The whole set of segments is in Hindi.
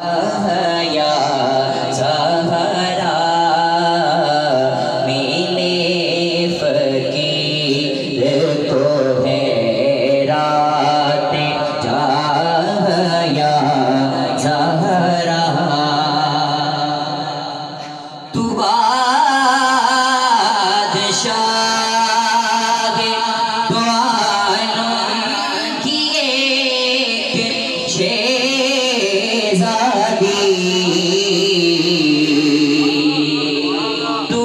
या ज़हरा मिले फ़कीर को हैरात जाह या ज़हरा तू बादशाह दो आलम की एक शेहज़ादी तू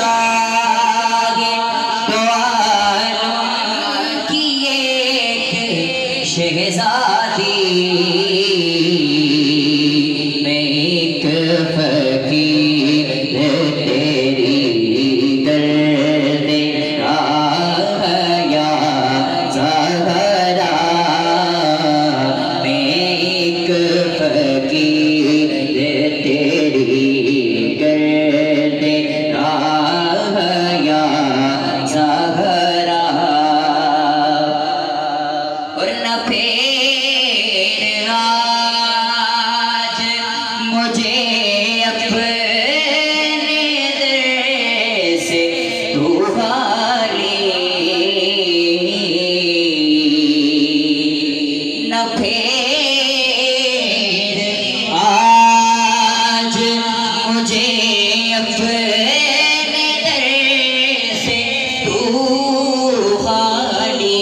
बादशाह दो आलम की एक शेहज़ादी मैं एक फ़कीर तेरी दर्द राह या ज़हरा मैं एक फ़कीर तेरी दर्द राह या ज़हरा और न फेर आज मुझे अपने दर से तू खाली न फेर आज मुझे अपने दर से तू खाली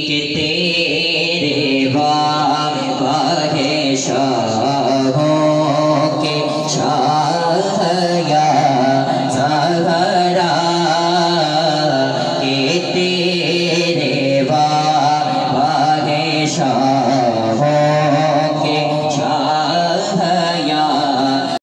कि तेरे वाहे शाहों के शाह या ज़हरा कि तेरे वाहे शाह